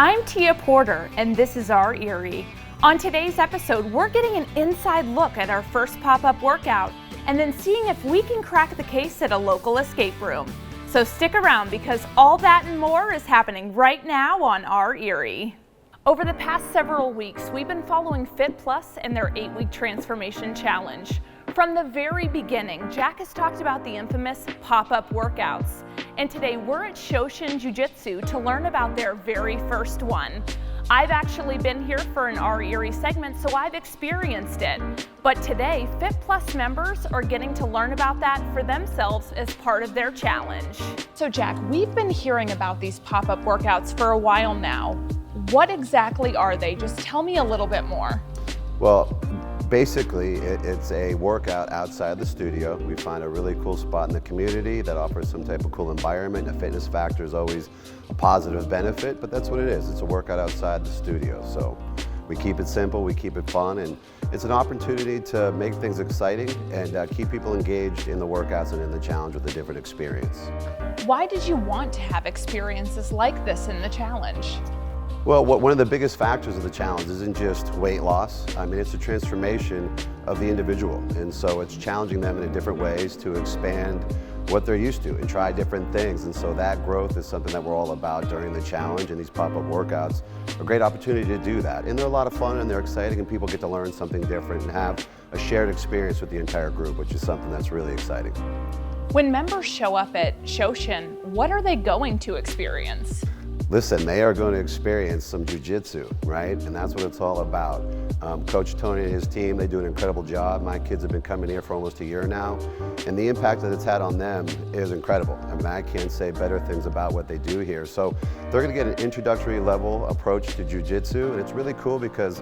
I'm Tia Porter, and this is Our Erie. On today's episode, we're getting an inside look at our first pop-up workout, and then seeing if we can crack the case at a local escape room. So stick around, because all that and more is happening right now on Our Erie. Over the past several weeks, we've been following Fit Plus and their 8-week transformation challenge. From the very beginning, Jack has talked about the infamous pop-up workouts. And today we're at Shoshin Jiu-Jitsu to learn about their very first one. I've actually been here for an Our Erie segment, so I've experienced it. But today, Fit Plus members are getting to learn about that for themselves as part of their challenge. So Jack, we've been hearing about these pop-up workouts for a while now. What exactly are they? Just tell me a little bit more. Well, basically, it's a workout outside the studio. We find a really cool spot in the community that offers some type of cool environment. The fitness factor is always a positive benefit, but that's what it is. It's a workout outside the studio. So we keep it simple, we keep it fun, and it's an opportunity to make things exciting and keep people engaged in the workouts and in the challenge with a different experience. Why did you want to have experiences like this in the challenge? Well, one of the biggest factors of the challenge isn't just weight loss. I mean, it's a transformation of the individual. And so it's challenging them in different ways to expand what they're used to and try different things. And so that growth is something that we're all about during the challenge, and these pop-up workouts are a great opportunity to do that. And they're a lot of fun and they're exciting, and people get to learn something different and have a shared experience with the entire group, which is something that's really exciting. When members show up at Shoshin, what are they going to experience? Listen, they are going to experience some jiu-jitsu, right? And that's what it's all about. Coach Tony and his team, they do an incredible job. My kids have been coming here for almost a year now, and the impact that it's had on them is incredible. I mean, I can't say better things about what they do here. So they're going to get an introductory level approach to jiu-jitsu, and it's really cool because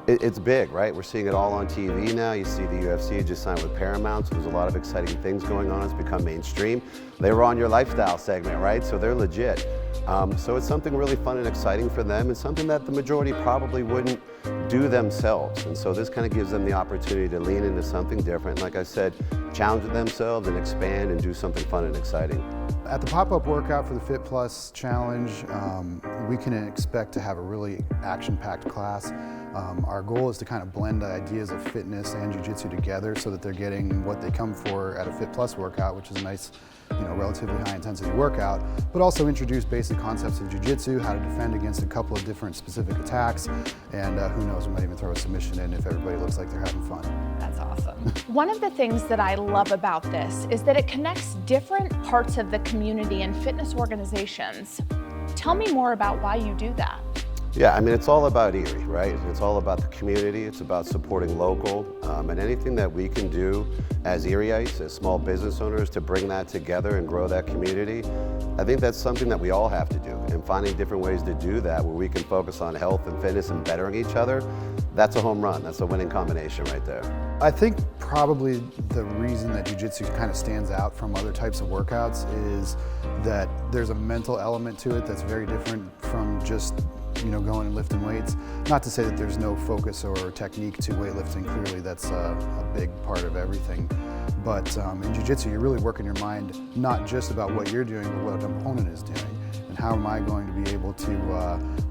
it's big, right? We're seeing it all on TV now. You see the UFC just signed with Paramount, so there's a lot of exciting things going on. It's become mainstream. They were on your lifestyle segment, right? So they're legit. So it's something really fun and exciting for them, and something that the majority probably wouldn't do themselves. And so this kind of gives them the opportunity to lean into something different. Like I said, challenge themselves and expand and do something fun and exciting. At the pop-up workout for the Fit Plus Challenge, we can expect to have a really action-packed class. Our goal is to kind of blend the ideas of fitness and jiu-jitsu together so that they're getting what they come for at a Fit Plus workout, which is a nice, relatively high-intensity workout, but also introduce basic concepts of jiu-jitsu, how to defend against a couple of different specific attacks, and who knows, we might even throw a submission in if everybody looks like they're having fun. That's awesome. One of the things that I love about this is that it connects different parts of the community and fitness organizations. Tell me more about why you do that. Yeah, I mean, it's all about Erie, right? It's all about the community. It's about supporting local, and anything that we can do as Erieites, as small business owners, to bring that together and grow that community. I think that's something that we all have to do, and finding different ways to do that where we can focus on health and fitness and bettering each other. That's a home run. That's a winning combination right there. I think probably the reason that jiu-jitsu kind of stands out from other types of workouts is that there's a mental element to it that's very different from just going and lifting weights. Not to say that there's no focus or technique to weightlifting. Clearly that's a big part of everything. But in jiu-jitsu, you're really working your mind not just about what you're doing, but what an opponent is doing. And how am I going to be able to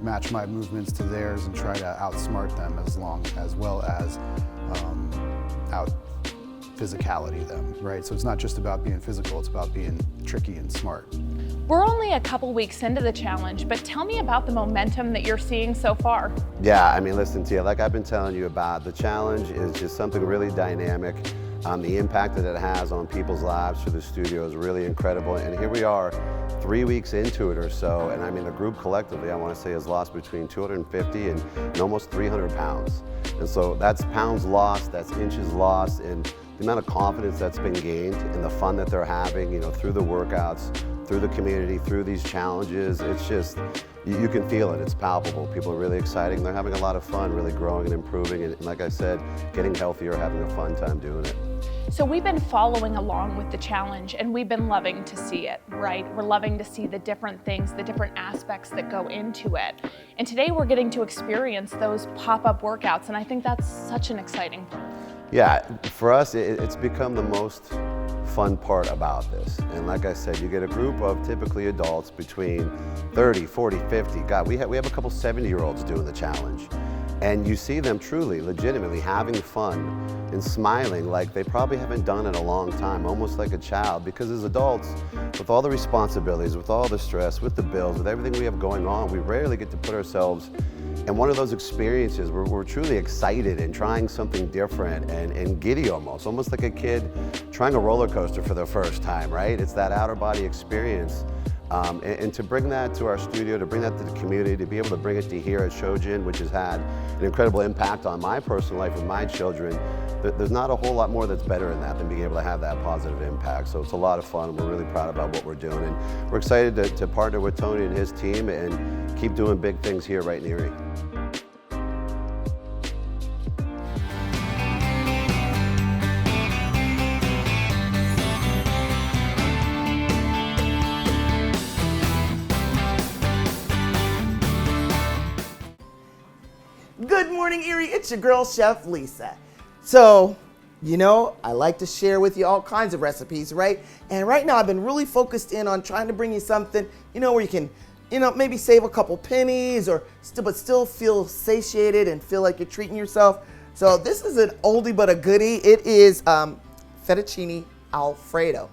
match my movements to theirs and try to outsmart them as well as out physicality them, right? So it's not just about being physical, it's about being tricky and smart. We're only a couple weeks into the challenge, but tell me about the momentum that you're seeing so far. Yeah, I mean, listen, Tia, like I've been telling you about, the challenge is just something really dynamic. The impact that it has on people's lives through the studio is really incredible. And here we are 3 weeks into it or so, and I mean, the group collectively, I want to say, has lost between 250 and almost 300 pounds. And so that's pounds lost, that's inches lost, and the amount of confidence that's been gained and the fun that they're having, through the workouts, through the community, through these challenges. It's just, you can feel it, it's palpable. People are really exciting. They're having a lot of fun, really growing and improving. And like I said, getting healthier, having a fun time doing it. So we've been following along with the challenge, and we've been loving to see it, right? We're loving to see the different things, the different aspects that go into it. And today we're getting to experience those pop-up workouts, and I think that's such an exciting part. Yeah, for us, it's become the most fun part about this. And like I said, you get a group of typically adults between 30, 40, 50. God, we have a couple 70-year-olds doing the challenge. And you see them truly, legitimately having fun and smiling like they probably haven't done in a long time, almost like a child. Because as adults, with all the responsibilities, with all the stress, with the bills, with everything we have going on, we rarely get to put ourselves in one of those experiences where we're truly excited and trying something different and giddy almost like a kid trying a roller coaster for the first time, right? It's that outer body experience. And to bring that to our studio, to bring that to the community, to be able to bring it to here at Shojin, which has had an incredible impact on my personal life with my children, there's not a whole lot more that's better in that than being able to have that positive impact. So it's a lot of fun. We're really proud about what we're doing. And we're excited to partner with Tony and his team and keep doing big things here right in Erie. Good morning, Erie. It's your girl, Chef Lisa. So, you know, I like to share with you all kinds of recipes, right? And right now I've been really focused in on trying to bring you something, you know, where you can, you know, maybe save a couple pennies or still feel satiated and feel like you're treating yourself. So this is an oldie but a goodie. It is fettuccine Alfredo.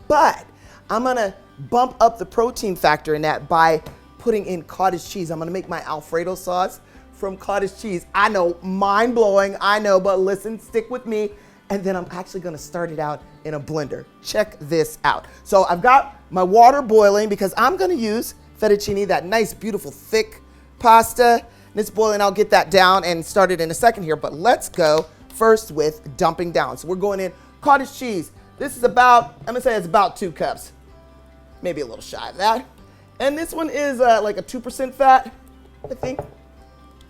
But I'm gonna bump up the protein factor in that by putting in cottage cheese. I'm gonna make my Alfredo sauce from cottage cheese. I know, mind blowing, I know, but listen, stick with me. And then I'm actually gonna start it out in a blender. Check this out. So I've got my water boiling because I'm gonna use fettuccine, that nice, beautiful, thick pasta. And it's boiling, I'll get that down and start it in a second here, but let's go first with dumping down. So we're going in cottage cheese. This is about, I'm gonna say it's about 2 cups, maybe a little shy of that. And this one is like a 2% fat, I think.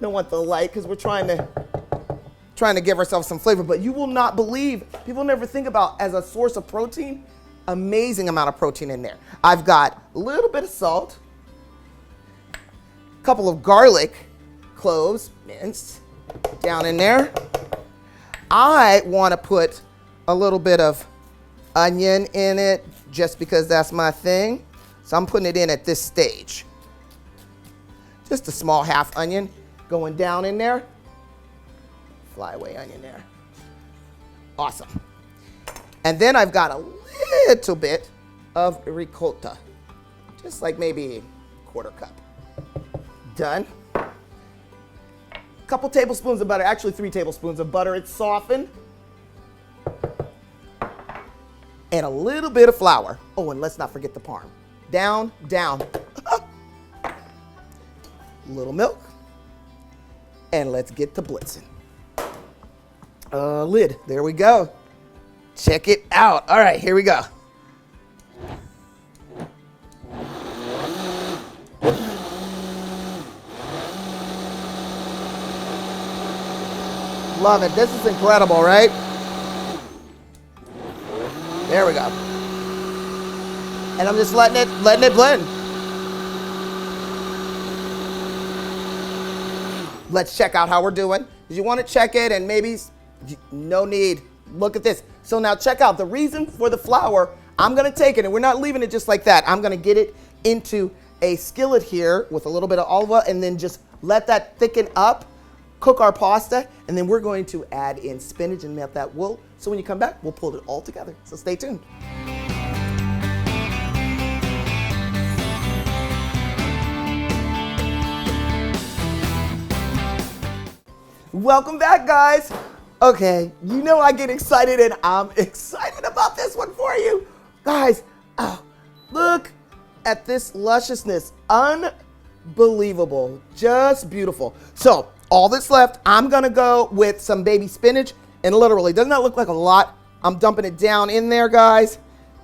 Don't want the light because we're trying to give ourselves some flavor, but you will not believe, people never think about as a source of protein, amazing amount of protein in there. I've got a little bit of salt, a couple of garlic cloves minced down in there. I want to put a little bit of onion in it just because that's my thing. So I'm putting it in at this stage. Just a small half onion going down in there. Flyaway onion there. Awesome. And then I've got a little bit of ricotta. Just like maybe a 1/4 cup. Done. Couple tablespoons of butter, actually 3 tablespoons of butter. It's softened. And a little bit of flour. Oh, and let's not forget the parm. Down, down. Little milk. And let's get to blitzing. Lid, there we go. Check it out. All right, here we go. Love it. This is incredible, right? There we go. And I'm just letting it blend. Let's check out how we're doing. Because you want to check it and maybe no need. Look at this. So now check out the reason for the flour. I'm going to take it and we're not leaving it just like that. I'm going to get it into a skillet here with a little bit of olive oil and then just let that thicken up, cook our pasta, and then we're going to add in spinach and melt that wool. So when you come back, we'll pull it all together. So stay tuned. Welcome back, guys. Okay, you know I get excited and I'm excited about this one for you. Guys, look at this lusciousness. Unbelievable, just beautiful. So all that's left, I'm gonna go with some baby spinach and literally, does not look like a lot. I'm dumping it down in there, guys,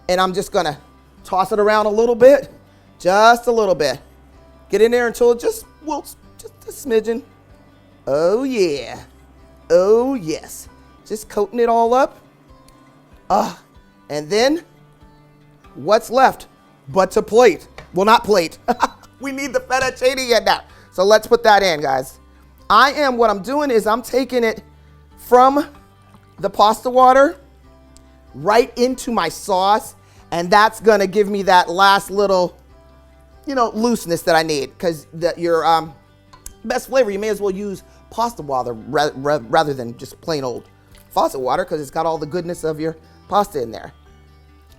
and I'm just gonna toss it around a little bit, just a little bit. Get in there until it just wilts, just a smidgen. Oh yeah, oh yes. Just coating it all up. And then what's left but to plate? Well, not plate. We need the fettuccine in there. So let's put that in, guys. What I'm doing is I'm taking it from the pasta water, right into my sauce, and that's gonna give me that last little, looseness that I need. Because your best flavor, you may as well use pasta water rather than just plain old faucet water, because it's got all the goodness of your pasta in there.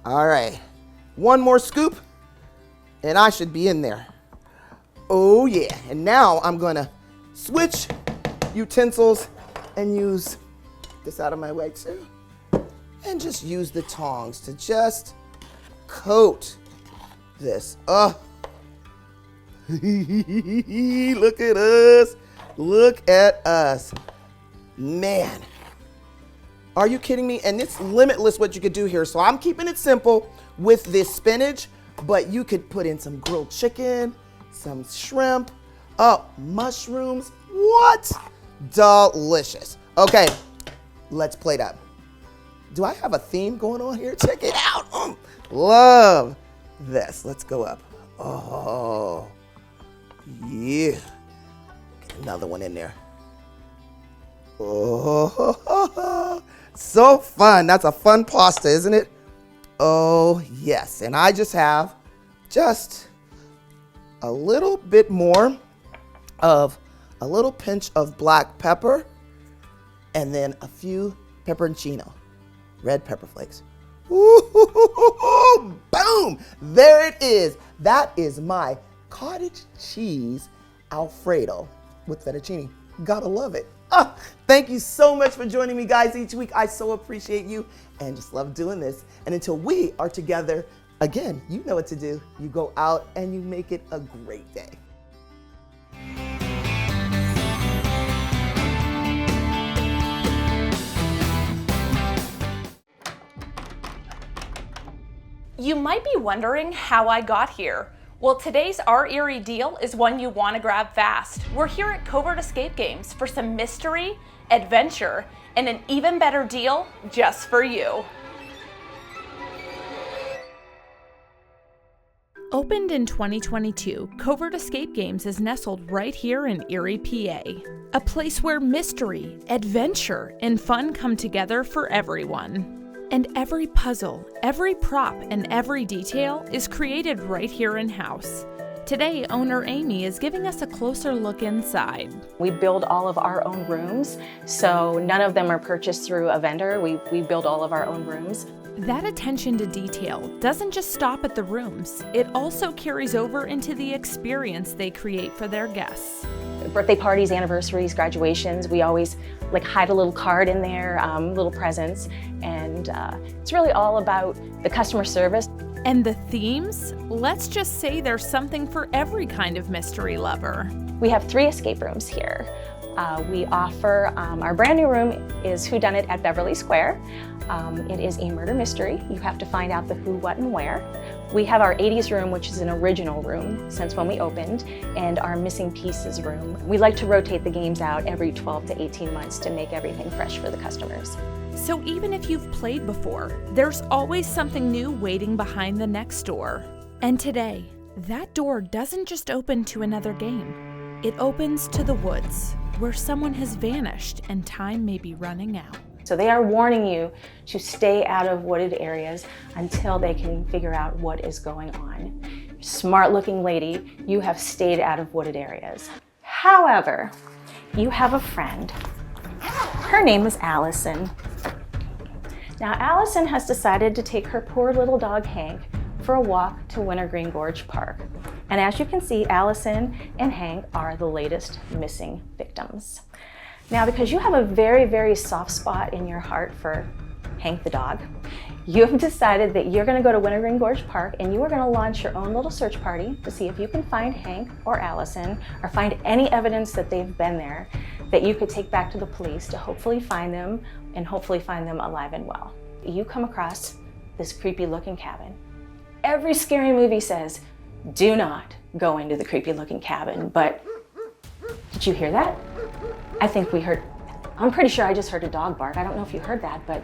All right, one more scoop, and I should be in there. Oh yeah, and now I'm gonna switch utensils and use this out of my way too. And just use the tongs to just coat this. Oh, look at us. Look at us. Man, are you kidding me? And it's limitless what you could do here. So I'm keeping it simple with this spinach, but you could put in some grilled chicken, some shrimp, mushrooms. What? Delicious. Okay, let's plate up. Do I have a theme going on here? Check it out. Love this. Let's go up. Oh, yeah. Get another one in there. Oh, so fun. That's a fun pasta, isn't it? Oh, yes. And I just have a little bit more of a little pinch of black pepper, and then a few pepperoncino, red pepper flakes. Ooh, boom! There it is. That is my cottage cheese Alfredo with fettuccine. Gotta love it. Thank you so much for joining me, guys, each week. I so appreciate you and just love doing this. And until we are together again, you know what to do. You go out and you make it a great day. You might be wondering how I got here. Well, today's Our Erie deal is one you want to grab fast. We're here at Covert Escape Games for some mystery, adventure, and an even better deal just for you. Opened in 2022, Covert Escape Games is nestled right here in Erie, PA. A place where mystery, adventure, and fun come together for everyone. And every puzzle, every prop, and every detail is created right here in-house. Today, owner Amy is giving us a closer look inside. We build all of our own rooms, so none of them are purchased through a vendor. We build all of our own rooms. That attention to detail doesn't just stop at the rooms. It also carries over into the experience they create for their guests. Birthday parties, anniversaries, graduations, we always hide a little card in there, little presents, and it's really all about the customer service. And the themes? Let's just say there's something for every kind of mystery lover. We have 3 escape rooms here. We offer, our brand new room is Whodunit at Beverly Square. It is a murder mystery. You have to find out the who, what, and where. We have our 80s room, which is an original room since when we opened, and our missing pieces room. We like to rotate the games out every 12 to 18 months to make everything fresh for the customers. So even if you've played before, there's always something new waiting behind the next door. And today, that door doesn't just open to another game. It opens to the woods, where someone has vanished and time may be running out. So they are warning you to stay out of wooded areas until they can figure out what is going on. Smart looking lady, you have stayed out of wooded areas. However, you have a friend. Her name is Allison. Now Allison has decided to take her poor little dog Hank for a walk to Wintergreen Gorge Park. And as you can see, Allison and Hank are the latest missing victims. Now, because you have a very, very soft spot in your heart for Hank the dog, you have decided that you're going to go to Wintergreen Gorge Park and you are going to launch your own little search party to see if you can find Hank or Allison or find any evidence that they've been there that you could take back to the police to hopefully find them and hopefully find them alive and well. You come across this creepy looking cabin. Every scary movie says, do not go into the creepy looking cabin, but did you hear that? I'm pretty sure I just heard a dog bark. I don't know if you heard that, but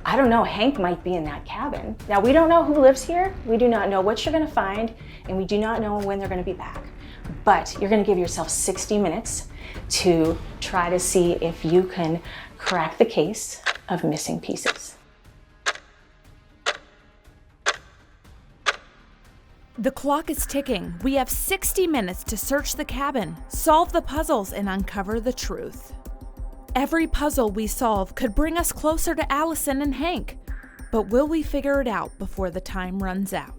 I don't know, Hank might be in that cabin. Now, we don't know who lives here. We do not know what you're gonna find, and we do not know when they're gonna be back. But you're gonna give yourself 60 minutes to try to see if you can crack the case of missing pieces. The clock is ticking. We have 60 minutes to search the cabin, solve the puzzles, and uncover the truth. Every puzzle we solve could bring us closer to Allison and Hank, but will we figure it out before the time runs out?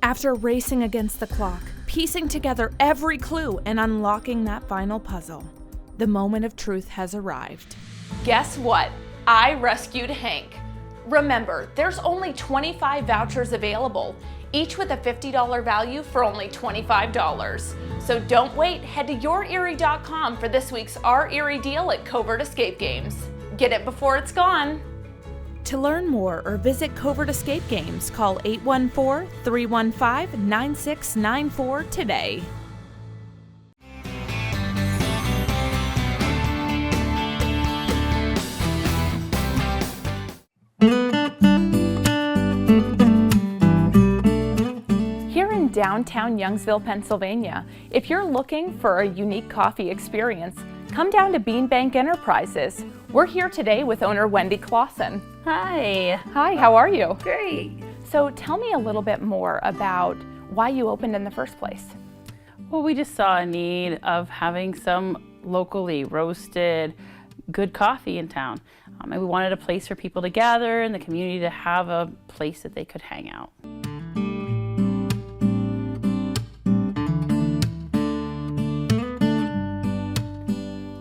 After racing against the clock, piecing together every clue and unlocking that final puzzle, the moment of truth has arrived. Guess what? I rescued Hank. Remember, there's only 25 vouchers available, each with a $50 value for only $25. So don't wait, head to yourerie.com for this week's Our Erie deal at Covert Escape Games. Get it before it's gone. To learn more or visit Covert Escape Games, call 814-315-9694 today. Here in downtown Youngsville, Pennsylvania, if you're looking for a unique coffee experience, come down to Beanbank Enterprises. We're here today with owner Wendy Clausen. Hi. Hi, how are you? Great. So tell me a little bit more about why you opened in the first place. Well, we just saw a need of having some locally roasted, good coffee in town. And we wanted a place for people to gather and the community to have a place that they could hang out.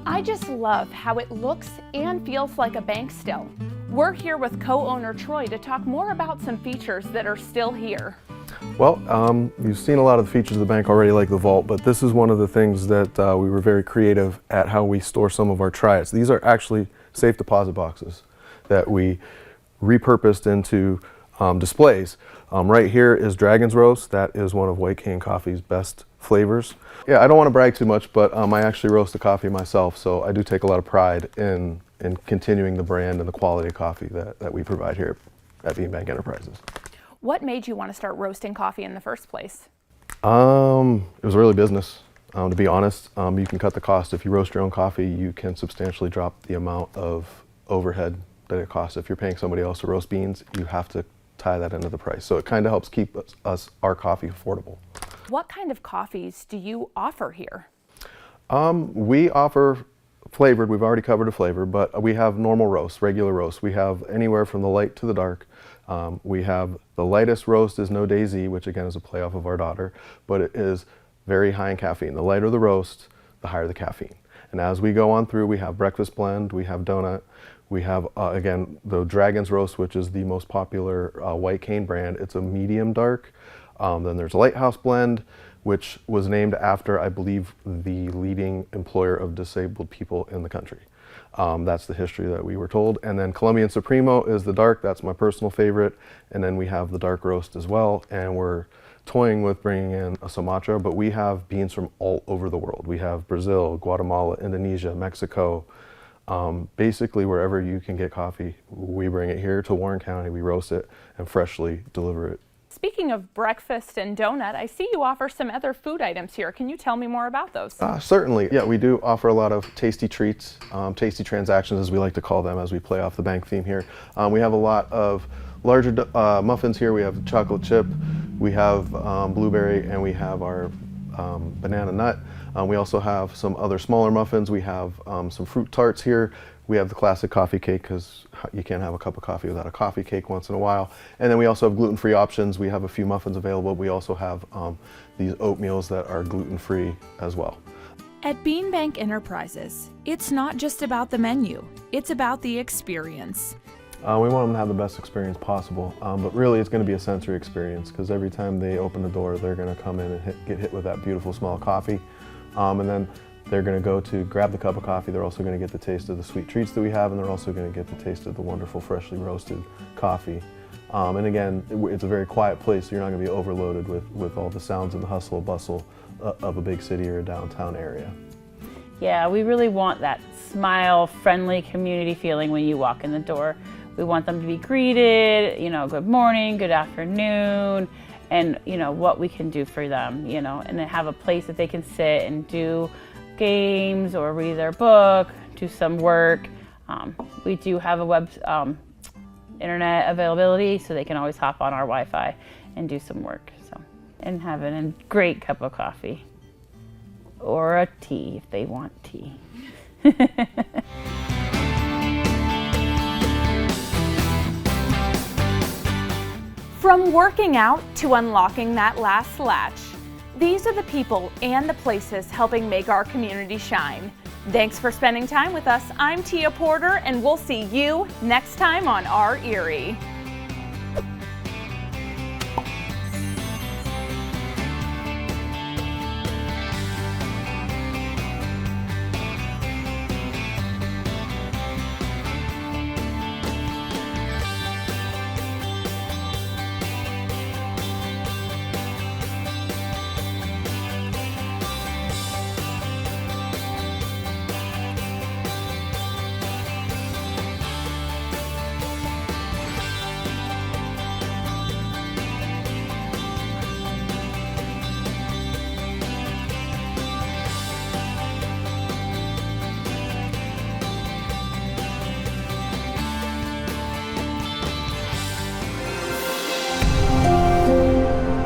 I just love how it looks and feels like a bank still. We're here with co-owner Troy to talk more about some features that are still here. Well, you've seen a lot of the features of the bank already, like the vault, but this is one of the things that we were very creative at how we store some of our triads. These are actually safe deposit boxes that we repurposed into displays. Right here is Dragon's Roast. That is one of White Cane Coffee's best flavors. Yeah, I don't want to brag too much, but I actually roast the coffee myself, so I do take a lot of pride in continuing the brand and the quality of coffee that we provide here at Beanbank Enterprises. What made you want to start roasting coffee in the first place? It was really business, to be honest. You can cut the cost. If you roast your own coffee, you can substantially drop the amount of overhead that it costs. If you're paying somebody else to roast beans, you have to tie that into the price. So it kind of helps keep our coffee affordable. What kind of coffees do you offer here? We offer flavored. We've already covered a flavor, but we have normal roast, regular roast. We have anywhere from the light to the dark. We have the lightest roast is No Daisy, which again is a play off of our daughter, but it is very high in caffeine. The lighter the roast, the higher the caffeine. And as we go on through, we have breakfast blend, we have donut, we have again the Dragon's Roast, which is the most popular White Cane brand. It's a medium dark. Then there's Lighthouse Blend, which was named after, I believe, the leading employer of disabled people in the country. That's the history that we were told. And then Colombian Supremo is the dark. That's my personal favorite. And then we have the dark roast as well. And we're toying with bringing in a Sumatra, but we have beans from all over the world. We have Brazil, Guatemala, Indonesia, Mexico. Basically wherever you can get coffee, we bring it here to Warren County. We roast it and freshly deliver it. Speaking of breakfast and donut, I see you offer some other food items here. Can you tell me more about those? Certainly. Yeah, we do offer a lot of tasty treats, tasty transactions as we like to call them as we play off the bank theme here. We have a lot of larger muffins here. We have chocolate chip, we have blueberry, and we have our banana nut. We also have some other smaller muffins. We have some fruit tarts here. We have the classic coffee cake because you can't have a cup of coffee without a coffee cake once in a while. And then we also have gluten-free options. We have a few muffins available. We also have these oatmeals that are gluten-free as well. At Beanbank Enterprises, it's not just about the menu, it's about the experience. We want them to have the best experience possible, but really it's going to be a sensory experience because every time they open the door, they're going to come in and get hit with that beautiful smell of coffee. And then they're going to go to grab the cup of coffee. They're also going to get the taste of the sweet treats that we have, and they're also going to get the taste of the wonderful freshly roasted coffee. And again, it's a very quiet place, so you're not going to be overloaded with all the sounds and the hustle and bustle of a big city or a downtown area. Yeah, we really want that smile, friendly community feeling when you walk in the door. We want them to be greeted, good morning, good afternoon, and what we can do for them, and then have a place that they can sit and do games or read their book, do some work. We do have a internet availability, so they can always hop on our Wi-Fi and do some work. So, and have a great cup of coffee or a tea if they want tea. From working out to unlocking that last latch, these are the people and the places helping make our community shine. Thanks for spending time with us. I'm Tia Porter, and we'll see you next time on Our Erie.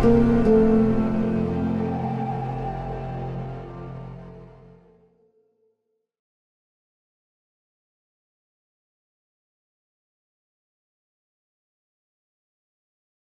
Thank you.